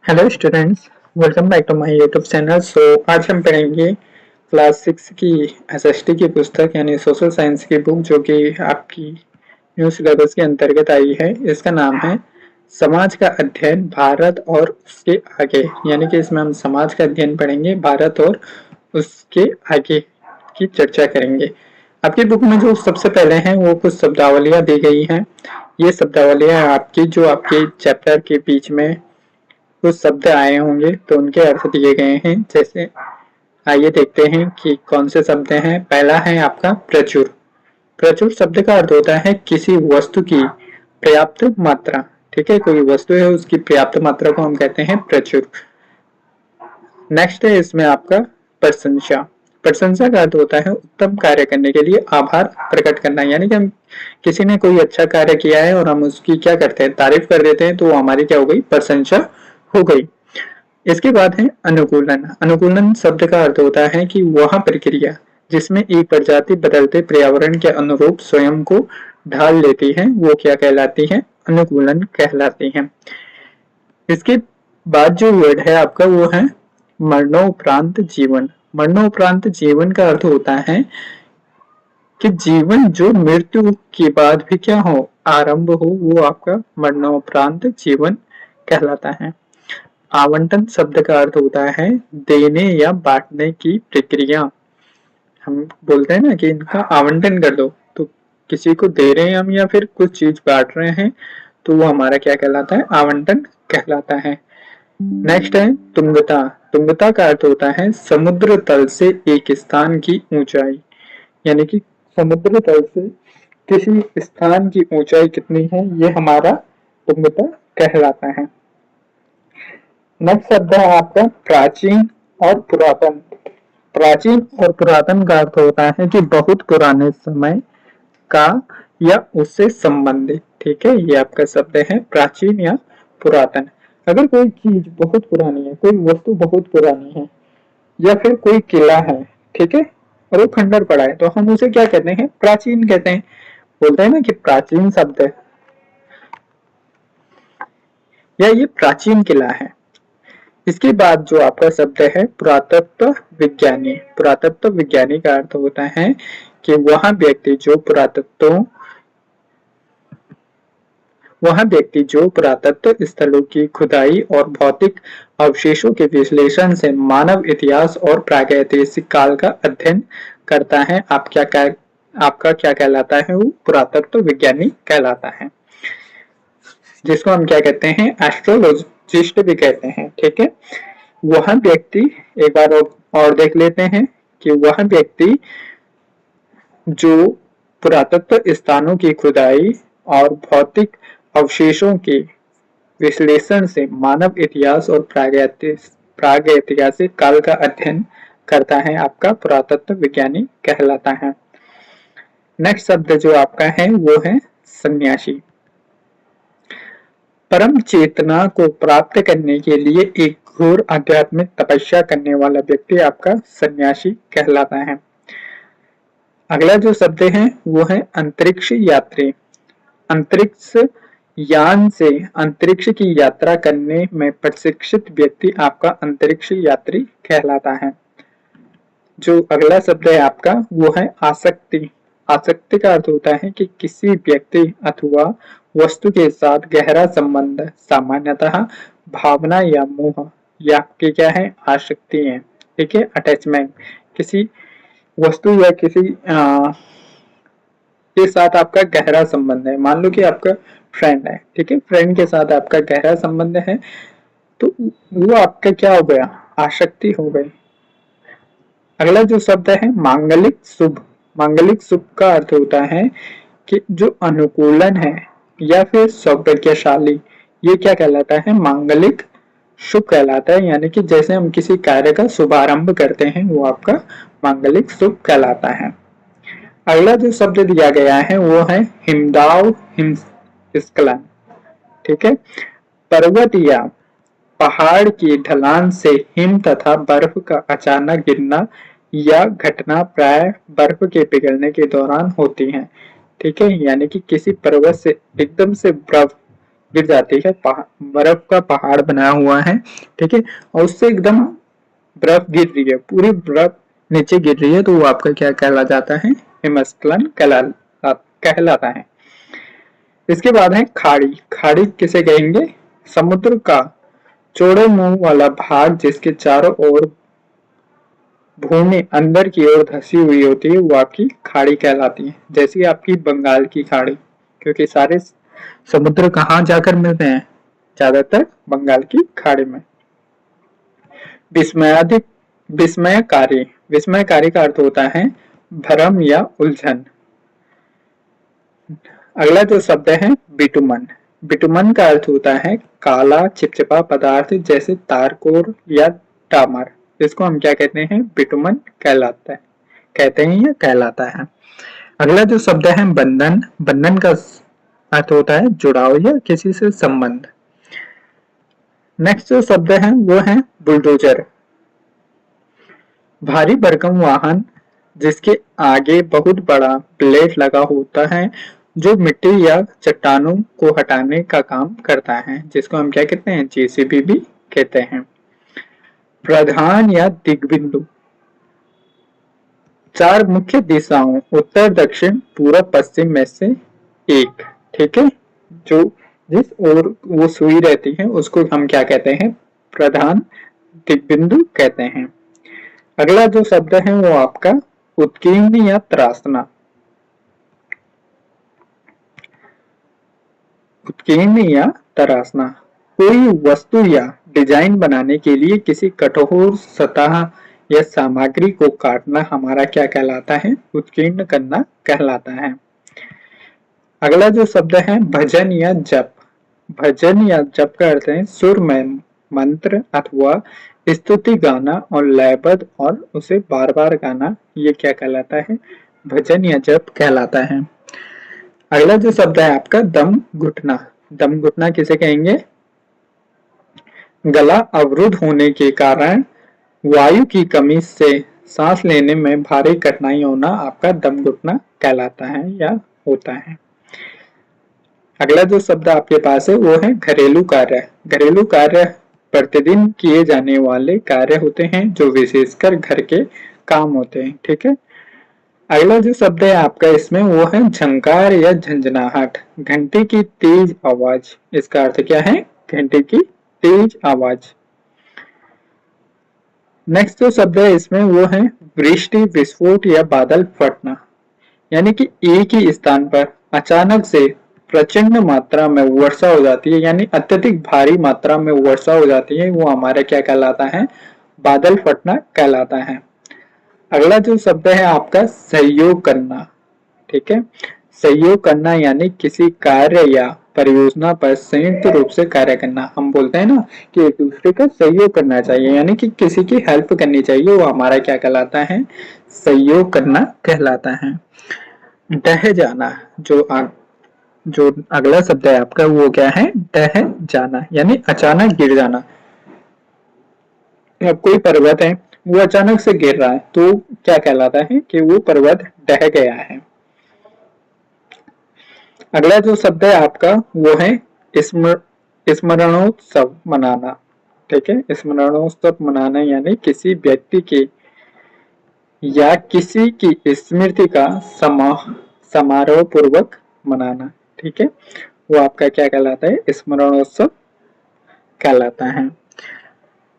Hello students, welcome back to my YouTube channel. आज हम पढ़ेंगे क्लास 6 की एसएसटी की पुस्तक यानी सोशल साइंस की बुक, जो कि आपकी न्यू सिलेबस के अंतर्गत आई है। इसका नाम है समाज का अध्ययन, भारत और उसके आगे। यानी कि इसमें हम समाज का अध्ययन पढ़ेंगे, भारत और उसके आगे की चर्चा करेंगे। आपकी बुक में जो सबसे पहले हैं वो कुछ शब्दावलियां दी गई हैं। ये शब्दावलियां आपकी जो आपके चैप्टर के बीच में कुछ शब्द आए होंगे तो उनके अर्थ दिए गए हैं। जैसे आइए देखते हैं कि कौन से शब्द हैं। पहला है आपका प्रचुर। प्रचुर शब्द का अर्थ होता है किसी वस्तु की पर्याप्त मात्रा। ठीक है, कोई वस्तु है उसकी पर्याप्त मात्रा को हम कहते हैं प्रचुर। नेक्स्ट है इसमें आपका प्रशंसा। प्रशंसा का अर्थ होता है उत्तम कार्य करने के लिए आभार प्रकट करना। यानी कि हम किसी ने कोई अच्छा कार्य किया है और हम उसकी क्या करते हैं, तारीफ कर देते हैं, तो वो हमारी क्या हो गई, प्रशंसा हो गई। इसके बाद है अनुकूलन। अनुकूलन शब्द का अर्थ होता है कि वह प्रक्रिया जिसमें एक प्रजाति बदलते पर्यावरण के अनुरूप स्वयं को ढाल लेती है, वो क्या कहलाती है, अनुकूलन कहलाती है। इसके बाद जो वर्ड है आपका वो है मरणोपरांत जीवन। मरणोपरांत जीवन का अर्थ होता है कि जीवन जो मृत्यु के बाद भी क्या हो, आरंभ हो, वो आपका मरणोपरांत जीवन कहलाता है। आवंटन शब्द का अर्थ होता है देने या बांटने की प्रक्रिया। हम बोलते हैं ना कि इनका आवंटन कर दो, तो किसी को दे रहे हैं हम या फिर कुछ चीज बांट रहे हैं, तो वो हमारा क्या कहलाता है, आवंटन कहलाता है। नेक्स्ट है तुंगता। तुंगता का अर्थ होता है समुद्र तल से एक स्थान की ऊंचाई। यानी कि समुद्र तल से किसी स्थान की ऊंचाई कितनी है, ये हमारा तुंगता कहलाता है। नेक्स्ट शब्द है आपका प्राचीन और पुरातन। प्राचीन और पुरातन का अर्थ होता है कि बहुत पुराने समय का या उससे संबंधित। ठीक है, ये आपका शब्द है प्राचीन या पुरातन। अगर कोई चीज बहुत पुरानी है, कोई वस्तु बहुत पुरानी है, या फिर कोई किला है, ठीक है, और वो खंडर पड़ा है, तो हम उसे क्या कहते हैं, प्राचीन कहते हैं। बोलते हैं ना कि प्राचीन शब्द है या ये प्राचीन किला है। इसके बाद जो आपका शब्द है पुरातत्व विज्ञानी। पुरातत्व विज्ञानी का अर्थ होता है कि वह व्यक्ति जो पुरातत्व स्थलों की खुदाई और भौतिक अवशेषों के विश्लेषण से मानव इतिहास और प्रागैतिहासिक काल का अध्ययन करता है, आपका क्या कहलाता है, वो पुरातत्व विज्ञानी कहलाता है, जिसको हम क्या कहते हैं, एस्ट्रोलॉजिस्ट भी कहते हैं। ठीक है, वह व्यक्ति, एक बार और देख लेते हैं कि वह व्यक्ति जो पुरातत्व स्थानों की खुदाई और भौतिक अवशेषों के विश्लेषण से मानव इतिहास और प्रागैतिहासिक काल का अध्ययन करता है, आपका पुरातत्व विज्ञानी कहलाता है। नेक्स्ट शब्द जो आपका है वो है सन्यासी। परम चेतना को प्राप्त करने के लिए एक घोर आध्यात्मिक तपस्या करने वाला व्यक्ति आपका सन्यासी कहलाता है। अगला जो शब्द है वो है अंतरिक्ष यात्री। अंतरिक्ष यान से अंतरिक्ष की यात्रा करने में प्रशिक्षित व्यक्ति आपका अंतरिक्ष यात्री कहलाता है। जो अगला शब्द है आपका वो है आसक्ति। आसक्ति का अर्थ होता है कि किसी व्यक्ति अथवा वस्तु के साथ गहरा संबंध, सामान्यतः भावना या मोह, या आपकी क्या है, आसक्ति है। ठीक है, अटैचमेंट, किसी वस्तु या किसी के साथ आपका गहरा संबंध है। मान लो कि आपका फ्रेंड है, ठीक है, फ्रेंड के साथ आपका गहरा संबंध है, तो वो आपका क्या हो गया, आसक्ति हो गई। अगला जो शब्द है मांगलिक शुभ। मांगलिक शुभ का अर्थ होता है कि जो अनुकूलन है या फिर सौभाग्यशाली, ये क्या कहलाता है, मांगलिक शुभ कहलाता है। यानी कि जैसे हम किसी कार्य का शुभारंभ करते हैं, वो आपका मांगलिक शुभ कहलाता है। अगला जो शब्द दिया गया है वो है हिमदाव हिमस्खलन। ठीक है, पर्वत या पहाड़ की ढलान से हिम तथा बर्फ का अचानक गिरना या घटना प्राय बर्फ के पिघलने के दौरान होती है। ठीक है, यानी कि किसी पर्वत से एकदम से बर्फ गिर जाती है, बर्फ का पहाड़ बना हुआ है, ठीक है, और उससे एकदम बर्फ गिर रही है, पूरी बर्फ नीचे गिर रही है, तो वो आपका क्या कहला जाता है, हिमस्खलन कहलाता है। इसके बाद है खाड़ी। खाड़ी किसे कहेंगे, समुद्र का चौड़े मुंह वाला भाग जिसके चारों ओर भूमि अंदर की ओर धसी हुई होती है, वो आपकी खाड़ी कहलाती है। जैसी आपकी बंगाल की खाड़ी, क्योंकि सारे समुद्र कहाँ जाकर मिलते हैं, ज्यादातर बंगाल की खाड़ी में। विस्मयाधिक विस्मयकारी। विस्मयकारी का अर्थ होता है भ्रम या उलझन। अगला जो शब्द है बिटुमन। बिटुमन का अर्थ होता है काला चिपचिपा पदार्थ जैसे तारकोल या डामर। इसको हम क्या कहते हैं, बिटुमन कहलाता है, कहते हैं या कहलाता है। अगला जो शब्द है बंधन। बंधन का अर्थ होता है जुड़ाव या किसी से संबंध। नेक्स्ट जो शब्द है वो है बुलडोजर। भारी भरकम वाहन जिसके आगे बहुत बड़ा ब्लेड लगा होता है, जो मिट्टी या चट्टानों को हटाने का काम करता है, जिसको हम क्या कहते हैं, जेसीबी भी कहते हैं। प्रधान या दिग्बिंदु। 4 मुख्य दिशाओं उत्तर दक्षिण पूर्व पश्चिम में से एक, ठीक है, जो जिस ओर वो सुई रहती है उसको हम क्या कहते हैं, प्रधान दिग्बिंदु कहते हैं। अगला जो शब्द है वो आपका उत्कीर्ण या त्रासना। उत्कीर्ण या तराशना। कोई वस्तु या डिजाइन बनाने के लिए किसी कठोर सतह या सामग्री को काटना हमारा क्या कहलाता है, उत्कीर्ण करना कहलाता है। अगला जो शब्द है भजन या जप। भजन या जप का अर्थ है सुर में मंत्र अथवा स्तुति गाना और लयबद्ध और उसे बार बार गाना, ये क्या कहलाता है, भजन या जप कहलाता है। अगला जो शब्द है आपका दम घुटना। दम घुटना किसे कहेंगे, गला अवरुद्ध होने के कारण वायु की कमी से सांस लेने में भारी कठिनाई होना आपका दम घुटना कहलाता है या होता है। अगला जो शब्द आपके पास है वो है घरेलू कार्य। घरेलू कार्य प्रतिदिन किए जाने वाले कार्य होते हैं जो विशेषकर घर के काम होते हैं, ठीक है। अगला जो शब्द है आपका इसमें वो है झंकार या झंझनाहट। घंटी की तेज आवाज, इसका अर्थ क्या है, घंटी की तेज आवाज। नेक्स्ट जो शब्द है इसमें वो है वृष्टि विस्फोट या बादल फटना, यानी कि एक ही स्थान पर अचानक से प्रचंड मात्रा में वर्षा हो जाती है, यानी अत्यधिक भारी मात्रा में वर्षा हो जाती है, वो हमारा क्या कहलाता है, बादल फटना कहलाता है। अगला जो शब्द है आपका सहयोग करना, ठीक है। सहयोग करना यानी किसी कार्य या परियोजना पर संयुक्त रूप से कार्य करना। हम बोलते हैं ना कि एक दूसरे का सहयोग करना चाहिए, यानी कि किसी की हेल्प करनी चाहिए, वो हमारा क्या कहलाता है, सहयोग करना कहलाता है। ढह जाना, जो अगला शब्द है आपका वो क्या है, ढह जाना, यानी अचानक गिर जाना। अब कोई पर्वत है वो अचानक से गिर रहा है तो क्या कहलाता है कि वो पर्वत ढह गया है। अगला जो शब्द है आपका वो है स्मरणोत्सव मनाना, ठीक है। स्मरणोत्सव मनाना यानी किसी व्यक्ति के या किसी की स्मृति का समारोह पूर्वक मनाना, ठीक है, वो आपका क्या कहलाता है, स्मरणोत्सव कहलाता है।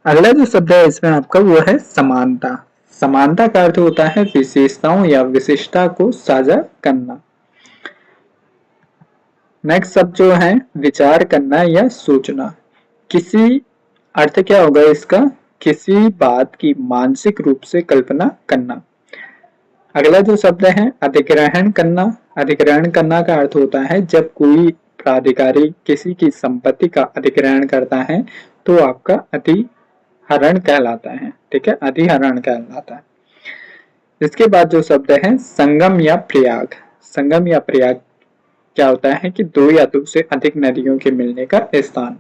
अगला जो शब्द है इसमें आपका वो है समानता। समानता का अर्थ होता है विशेषताओं या विशिष्टता को साझा करना। नेक्स्ट शब्द जो है विचार करना या सोचना। किसी अर्थ क्या होगा इसका, किसी बात की मानसिक रूप से कल्पना करना। अगला जो शब्द है अधिग्रहण करना। अधिग्रहण करना का अर्थ होता है जब कोई प्राधिकारी किसी की संपत्ति का अधिग्रहण करता है तो आपका अधिहरण कहलाता है, ठीक है, अधिहरण कहलाता है। इसके बाद जो शब्द है संगम या प्रयाग। संगम या प्रयाग क्या होता है कि 2 या 2 से अधिक नदियों के मिलने का स्थान,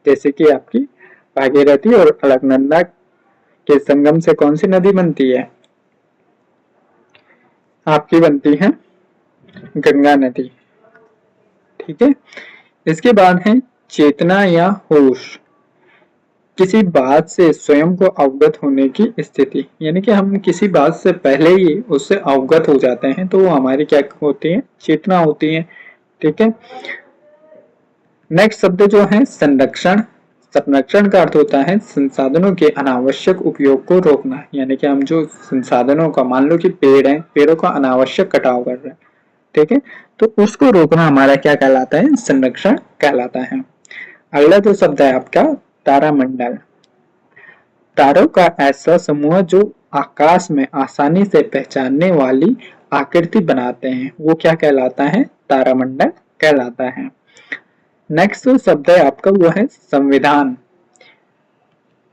जैसे कि आपकी भागीरथी और अलकनंदा के संगम से कौन सी नदी बनती है, आपकी बनती है गंगा नदी, ठीक है। इसके बाद है चेतना या होश, किसी बात से स्वयं को अवगत होने की स्थिति, यानी कि हम किसी बात से पहले ही उससे अवगत हो जाते हैं तो वो हमारी क्या होती है, चेतना होती है। ठीक है। नेक्स्ट शब्द जो है संरक्षण। संरक्षण का अर्थ होता है संसाधनों के अनावश्यक उपयोग को रोकना, यानी कि हम जो संसाधनों का, मान लो कि पेड़ है, पेड़ों का अनावश्यक कटाव कर रहे हैं, ठीक है, तो उसको रोकना हमारा क्या कहलाता है, संरक्षण कहलाता है। अगला जो शब्द है आपका तारामंडल। तारों का ऐसा समूह जो आकाश में आसानी से पहचानने वाली आकृति बनाते हैं वो क्या कहलाता है, तारामंडल कहलाता है। नेक्स्ट जो शब्द है आपका वो है संविधान।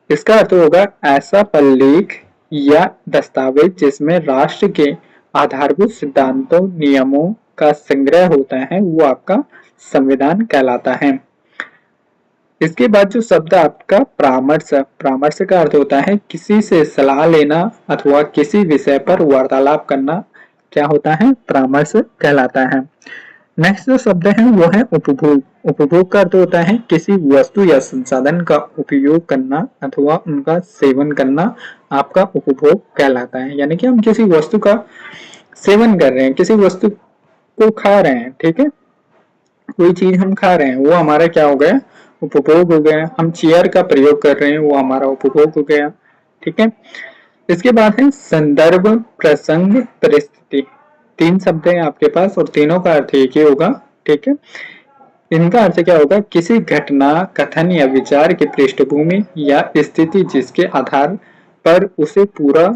इसका अर्थ होगा ऐसा प्रलेख या दस्तावेज जिसमें राष्ट्र के आधारभूत सिद्धांतों, नियमों का संग्रह होता है, वो आपका संविधान कहलाता है। इसके बाद जो शब्द आपका परामर्श। परामर्श का अर्थ होता है किसी से सलाह लेना अथवा किसी विषय पर वार्तालाप करना, क्या होता है, परामर्श कहलाता है। नेक्स्ट जो शब्द है वो है उपभोग। उपभोग का अर्थ होता है किसी वस्तु या संसाधन का उपयोग करना अथवा उनका सेवन करना, आपका उपभोग कहलाता है। यानी कि हम किसी वस्तु का सेवन कर रहे हैं, किसी वस्तु को खा रहे हैं, ठीक है, कोई चीज हम खा रहे हैं, वो हमारा क्या हो गया, उपभोग हो गया। हम चेयर का प्रयोग कर रहे हैं, वो हमारा उपभोग हो गया। ठीक है। इसके बाद है संदर्भ, प्रसंग, परिस्थिति। तीन शब्द है आपके पास और तीनों का अर्थ एक ही होगा। ठीक है। इनका अर्थ क्या होगा, किसी घटना, कथन या विचार की पृष्ठभूमि या स्थिति जिसके आधार पर उसे पूरा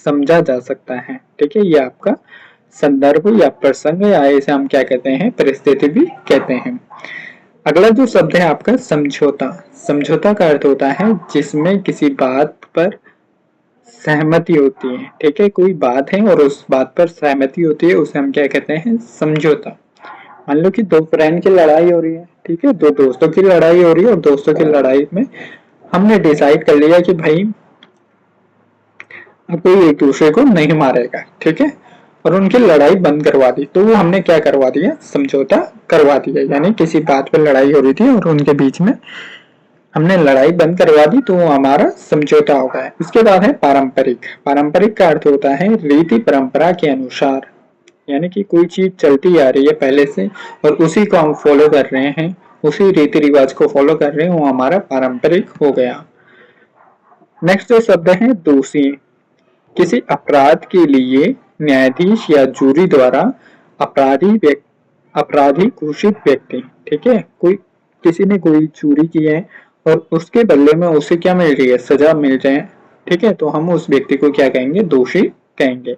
समझा जा सकता है। ठीक है, ये आपका संदर्भ या प्रसंग या इसे हम क्या कहते हैं, परिस्थिति भी कहते हैं। अगला जो शब्द है आपका समझौता। समझौता का अर्थ होता है जिसमें किसी बात पर सहमति होती है। ठीक है, कोई बात है और उस बात पर सहमति होती है, उसे हम क्या कहते हैं, समझौता। मान लो कि दो फ्रेंड की लड़ाई हो रही है, ठीक है, दो दोस्तों की लड़ाई हो रही है और दोस्तों की लड़ाई में हमने डिसाइड कर लिया कि भाई अब कोई एक दूसरे को नहीं मारेगा, ठीक है, और उनकी लड़ाई बंद करवा दी, तो वो हमने क्या करवा दिया, समझौता करवा दिया। यानी किसी बात पर लड़ाई हो रही थी और उनके बीच में हमने लड़ाई बंद करवा दी, तो वो हमारा समझौता हो गया। इसके बाद है पारंपरिक। पारंपरिक का अर्थ होता है रीति परंपरा के अनुसार, यानी कि कोई चीज चलती आ रही है पहले से और उसी को हम फॉलो कर रहे हैं, उसी रीति रिवाज को फॉलो कर रहे हैं, वो हमारा पारंपरिक हो गया। नेक्स्ट जो शब्द है दोषी। किसी अपराध के लिए न्यायाधीश या जूरी द्वारा अपराधी घोषित व्यक्ति। ठीक है, कोई किसी ने कोई चोरी की है और उसके बदले में उसे क्या मिल रही है, सजा मिल जाए, ठीक है, तो हम उस व्यक्ति को क्या कहेंगे, दोषी कहेंगे।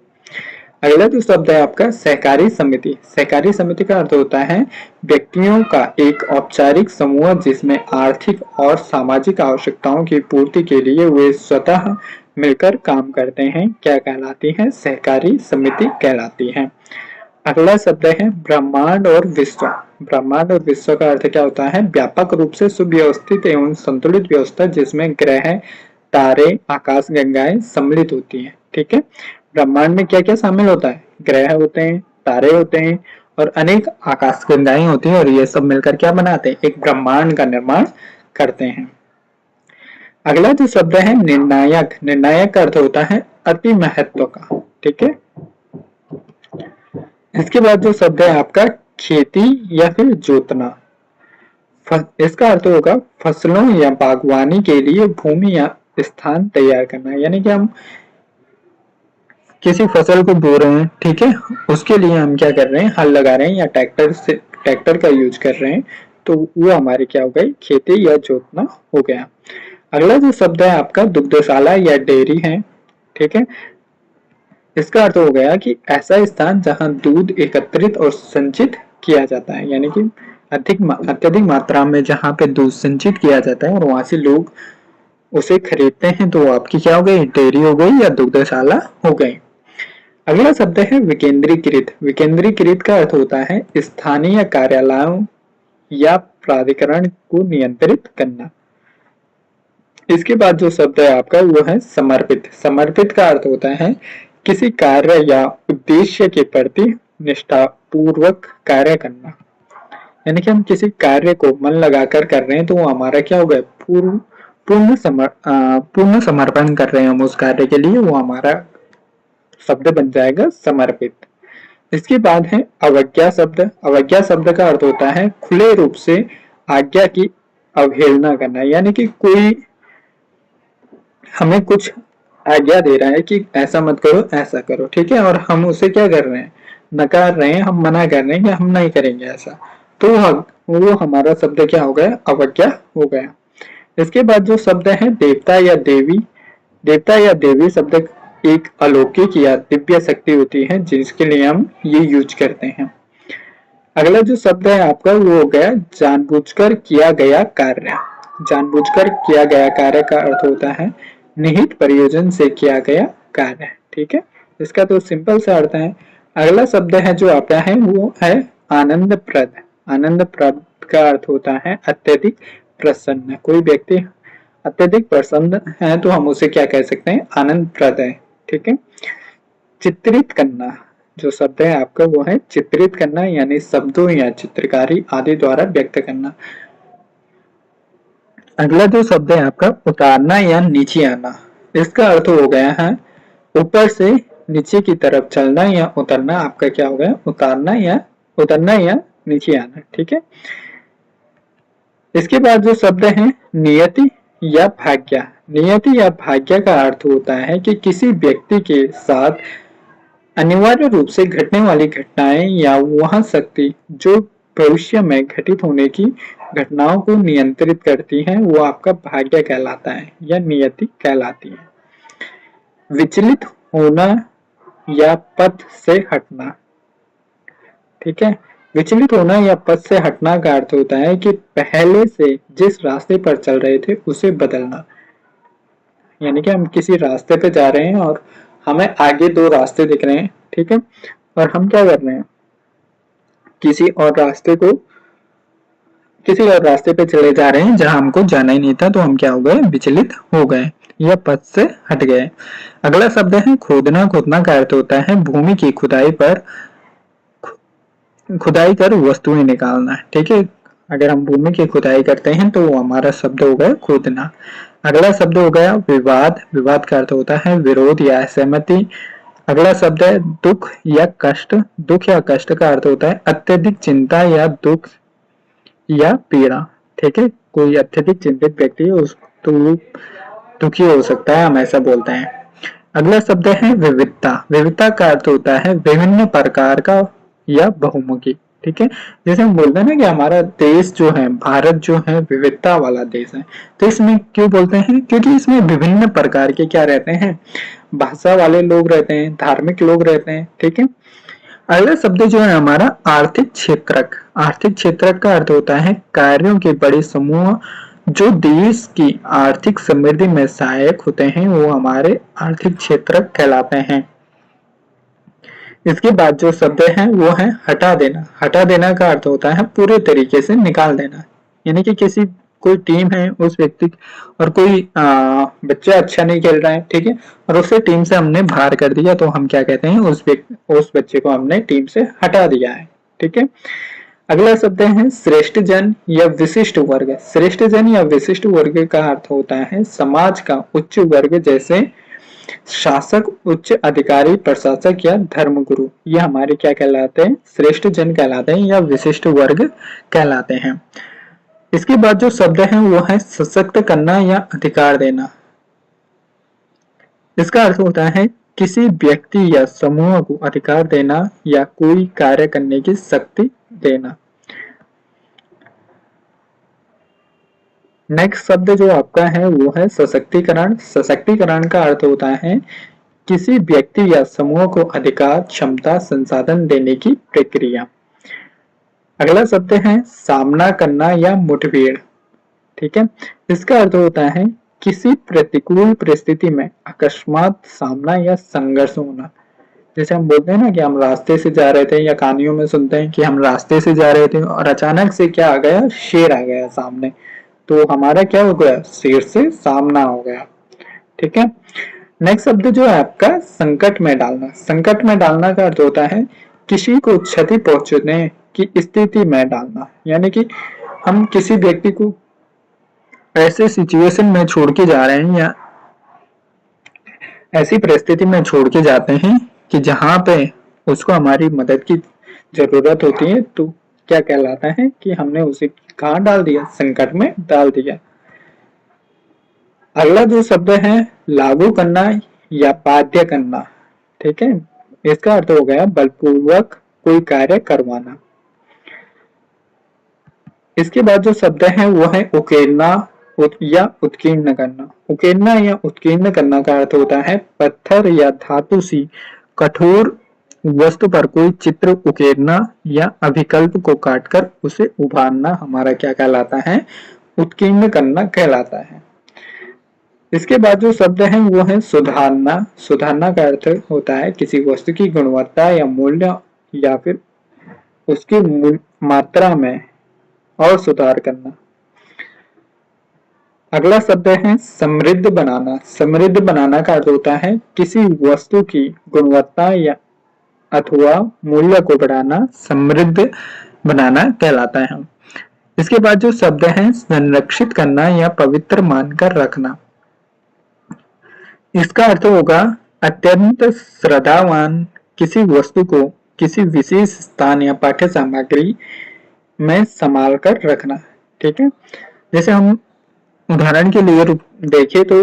अगला जो शब्द है आपका सहकारी समिति। सहकारी समिति का अर्थ होता है व्यक्तियों का एक औपचारिक समूह जिसमें आर्थिक और सामाजिक आवश्यकताओं की पूर्ति के लिए वे स्वतः मिलकर काम करते हैं, क्या कहलाती है, सहकारी समिति कहलाती है। अगला शब्द है ब्रह्मांड और विश्व। ब्रह्मांड और विश्व का अर्थ क्या होता है, व्यापक रूप से सुव्यवस्थित एवं संतुलित व्यवस्था जिसमें ग्रह, तारे, आकाश गंगाएं सम्मिलित होती हैं। ठीक है, ब्रह्मांड में क्या क्या शामिल होता है, ग्रह होते हैं, तारे होते हैं और अनेक आकाश गंगाएं होती हैं और ये सब मिलकर क्या बनाते हैं, एक ब्रह्मांड का निर्माण करते हैं। अगला जो शब्द है निर्णायक। निर्णायक का अर्थ होता है अति महत्व का। ठीक है। इसके बाद जो शब्द है आपका खेती या फिर जोतना। इसका अर्थ होगा फसलों या बागवानी के लिए भूमि या स्थान तैयार करना, यानी कि हम किसी फसल को बो रहे हैं, ठीक है, उसके लिए हम क्या कर रहे हैं, हल लगा रहे हैं या ट्रैक्टर का यूज कर रहे हैं, तो वो हमारी क्या हो गई, खेती या जोतना हो गया। अगला जो शब्द है आपका दुग्धशाला या डेयरी है। ठीक है, इसका अर्थ हो गया कि ऐसा स्थान जहां दूध एकत्रित और संचित किया जाता है, यानी कि अत्यधिक मात्रा में जहां पे दूध संचित किया जाता है और वहां से लोग उसे खरीदते हैं, तो आपकी क्या हो गई, डेयरी हो गई या दुग्धशाला हो गई। अगला शब्द है विकेंद्रीकृत। विकेंद्रीकृत का अर्थ होता है स्थानीय कार्यालयों या प्राधिकरण को नियंत्रित करना। इसके बाद जो शब्द है आपका वो है समर्पित। समर्पित का अर्थ होता है किसी कार्य या उद्देश्य के प्रति निष्ठापूर्वक कार्य करना। यानी कि हम किसी कार्य को मन लगाकर कर रहे हैं तो वो हमारा क्या होगा, पूर्ण समर्पण कर रहे हैं हम उस कार्य के लिए, वो हमारा शब्द बन जाएगा समर्पित। इसके बाद है अवज्ञा शब्द। अवज्ञा शब्द का अर्थ होता है खुले रूप से आज्ञा की अवहेलना करना, यानी कि कोई हमें कुछ आज्ञा दे रहा है कि ऐसा मत करो ऐसा करो, ठीक है, और हम उसे क्या कर रहे हैं, नकार रहे हैं, हम मना कर रहे हैं कि हम नहीं करेंगे ऐसा, तो वो हमारा शब्द क्या हो गया, अवज्ञा हो गया। इसके बाद जो शब्द है देवता या देवी। देवता या देवी शब्द एक अलौकिक या दिव्य शक्ति होती है जिसके लिए हम ये यूज करते हैं। अगला जो शब्द है आपका वो हो गया जानबूझकर किया गया कार्य। जानबूझकर किया गया कार्य का अर्थ होता है निहित प्रयोजन से किया गया कार्य, ठीक है, इसका तो सिंपल सा अर्थ है। अगला शब्द है जो आपका है वो है आनंदप्रद। आनंदप्रद का अर्थ होता है अत्यधिक प्रसन्न। कोई व्यक्ति अत्यधिक प्रसन्न है तो हम उसे क्या कह सकते हैं, आनंदप्रद है, ठीक है। चित्रित करना जो शब्द है आपका वो है चित्रित करना, यानी शब्दों या चित्रकारी आदि द्वारा व्यक्त करना। अगला जो शब्द है आपका उतारना या नीचे आना। इसका अर्थ हो गया है ऊपर से नीचे की तरफ चलना या उतरना, आपका क्या हो गया, उतरना या नीचे आना, ठीक है। इसके बाद जो शब्द है नियति या भाग्य। नियति या भाग्य का अर्थ होता है कि किसी व्यक्ति के साथ अनिवार्य रूप से घटने वाली घटनाएं या वह शक्ति जो भविष्य में घटित होने की घटनाओं को नियंत्रित करती है वो आपका भाग्य कहलाता है या नियति कहलाती है। विचलित होना या पथ से हटना, ठीक है। विचलित होना या पथ से हटना का अर्थ होता है कि पहले से जिस रास्ते पर चल रहे थे उसे बदलना, यानी कि हम किसी रास्ते पे जा रहे हैं और हमें आगे दो रास्ते दिख रहे हैं, ठीक है, और हम क्या कर रहे हैं, किसी और रास्ते पे चले जा रहे हैं जहां हमको जाना ही नहीं था, तो हम क्या हो गए, विचलित हो गए या पथ से हट गए। अगला शब्द है खोदना। खोदना का अर्थ होता है भूमि की खुदाई कर वस्तुएं निकालना, ठीक है। अगर हम भूमि की खुदाई करते हैं तो वो हमारा शब्द हो गया खोदना। अगला शब्द हो गया विवाद। विवाद का अर्थ होता है विरोध या असहमति। अगला शब्द है दुख या कष्ट। दुख या कष्ट का अर्थ होता है अत्यधिक चिंता या दुख या पीड़ा, ठीक है। कोई अत्यधिक चिंतित व्यक्ति है उस तो दुखी हो सकता है, हम ऐसा बोलते हैं। अगला शब्द है विविधता। विविधता का अर्थ होता है विभिन्न प्रकार का या बहुमुखी, ठीक है। जैसे हम बोलते हैं ना कि हमारा देश जो है, भारत जो है विविधता वाला देश है, तो इसमें क्यों बोलते हैं, क्योंकि इसमें विभिन्न प्रकार के क्या रहते हैं, भाषा वाले लोग रहते हैं, धार्मिक लोग रहते हैं, ठीक है। अगला शब्द जो है हमारा आर्थिक क्षेत्रक। आर्थिक क्षेत्रक का अर्थ होता है कार्यों के बड़े समूह जो देश की आर्थिक समृद्धि में सहायक होते हैं, वो हमारे आर्थिक क्षेत्रक कहलाते हैं। इसके बाद जो शब्द है वो है हटा देना। हटा देना का अर्थ होता है पूरे तरीके से निकाल देना, यानी कि किसी कोई टीम है उस व्यक्ति और कोई बच्चा अच्छा नहीं खेल रहा है, ठीक है, और उसे टीम से हमने बाहर कर दिया तो हम क्या कहते हैं, उस बच्चे को हमने टीम से हटा दिया है, ठीक है। अगला शब्द है श्रेष्ठ जन या विशिष्ट वर्ग। श्रेष्ठ जन या विशिष्ट वर्ग का अर्थ होता है समाज का उच्च वर्ग, जैसे शासक, उच्च अधिकारी, प्रशासक या धर्मगुरु, ये हमारे क्या कहलाते हैं, श्रेष्ठ जन कहलाते हैं या विशिष्ट वर्ग कहलाते हैं। इसके बाद जो शब्द है वो है सशक्त करना या अधिकार देना। इसका अर्थ होता है किसी व्यक्ति या समूह को अधिकार देना या कोई कार्य करने की शक्ति देना। नेक्स्ट शब्द जो आपका है वो है सशक्तिकरण। सशक्तिकरण का अर्थ होता है किसी व्यक्ति या समूह को अधिकार, क्षमता, संसाधन देने की प्रक्रिया। अगला शब्द है सामना करना या मुठभेड़, ठीक है। इसका अर्थ होता है किसी प्रतिकूल परिस्थिति में अकस्मात सामना या संघर्ष होना। जैसे हम बोलते हैं ना कि हम रास्ते से जा रहे थे, या कहानियों में सुनते हैं कि हम रास्ते से जा रहे थे और अचानक से क्या आ गया, शेर आ गया सामने, तो हमारा क्या हो गया, शेर से सामना हो गया, ठीक है। नेक्स्ट शब्द जो है आपका संकट में डालना। संकट में डालना का अर्थ होता है किसी को क्षति पहुंचने की स्थिति में डालना, यानी कि हम किसी व्यक्ति को ऐसे सिचुएशन में छोड़ के जा रहे हैं या ऐसी परिस्थिति में छोड़ के जाते हैं कि जहां पे उसको हमारी मदद की जरूरत होती है, तो क्या कहलाता है कि हमने उसे कहाँ डाल दिया, संकट में डाल दिया। अगला जो शब्द है लागू करना या बाध्य करना, ठीक है, इसका अर्थ हो गया बलपूर्वक कोई कार्य करवाना। इसके बाद जो शब्द है वो है उकेरना या उत्कीर्ण करना। उकेरना या उत्कीर्ण करना का अर्थ होता है पत्थर या धातु सी कठोर वस्तु पर कोई चित्र उकेरना या अभिकल्प को काटकर उसे उभारना हमारा क्या कहलाता है, उत्कीर्ण करना कहलाता है। इसके बाद जो शब्द है वो है सुधारना। सुधारना का अर्थ होता है किसी वस्तु की गुणवत्ता या मूल्य या फिर उसकी मात्रा में और सुधार करना। अगला शब्द है समृद्ध बनाना। समृद्ध बनाना का अर्थ होता है किसी वस्तु की गुणवत्ता या अथवा मूल्य को बढ़ाना, समृद्ध बनाना कहलाता है। इसके बाद जो शब्द है संरक्षित करना या पवित्र मानकर रखना। इसका अर्थ होगा अत्यंत श्रद्धावान किसी वस्तु को किसी विशेष स्थान या पाठ्य सामग्री में संभाल कर रखना, ठीक है। जैसे हम उदाहरण के लिए देखें तो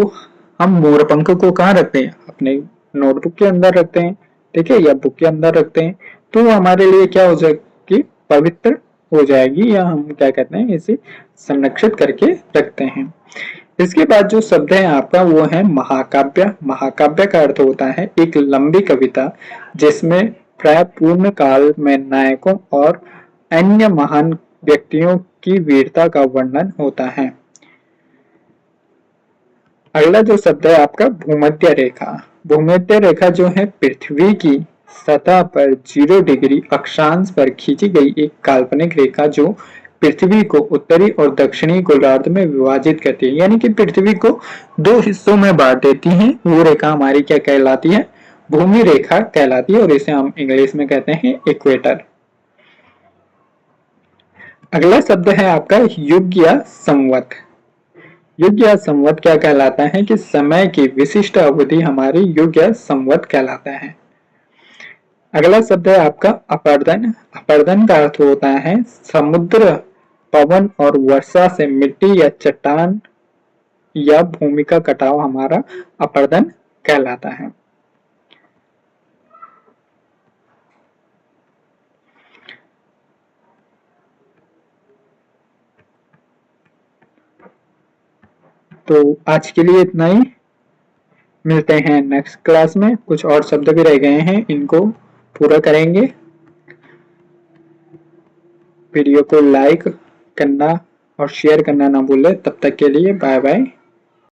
हम मोरपंख को कहाँ रखते हैं, अपने नोटबुक के अंदर रखते हैं, ठीक है, या बुक के अंदर रखते हैं, तो वो हमारे लिए क्या हो जाएगी, पवित्र हो जाएगी, या हम क्या कहते हैं इसे संरक्षित करके रखते हैं। इसके बाद जो शब्द है आपका वो है महाकाव्य। महाकाव्य का अर्थ होता है एक लंबी कविता जिसमें प्राय पूर्ण काल में नायकों और अन्य महान व्यक्तियों की वीरता का वर्णन होता है। अगला जो शब्द है आपका भूमध्य रेखा। भूमध्य रेखा जो है पृथ्वी की सतह पर 0 डिग्री अक्षांश पर खींची गई एक काल्पनिक रेखा जो पृथ्वी को उत्तरी और दक्षिणी गोलार्ध में विभाजित करती है, यानी कि पृथ्वी को 2 हिस्सों में बांट देती है। वो रेखा हमारी क्या कहलाती है, भूमि रेखा कहलाती है, और इसे हम इंग्लिश में कहते हैं इक्वेटर। अगला शब्द है आपका युग या संवत। युग या संवत क्या कहलाता है कि समय की विशिष्ट अवधि हमारी युग या संवत कहलाता है। अगला शब्द है आपका अपर्दन। अपर्दन का अर्थ होता है समुद्र, पवन और वर्षा से मिट्टी या चट्टान या भूमि का कटाव हमारा अपर्दन कहलाता है। तो आज के लिए इतना ही, मिलते हैं नेक्स्ट क्लास में। कुछ और शब्द भी रह गए हैं, इनको पूरा करेंगे। वीडियो को लाइक करना और शेयर करना ना भूलें। तब तक के लिए बाय बाय।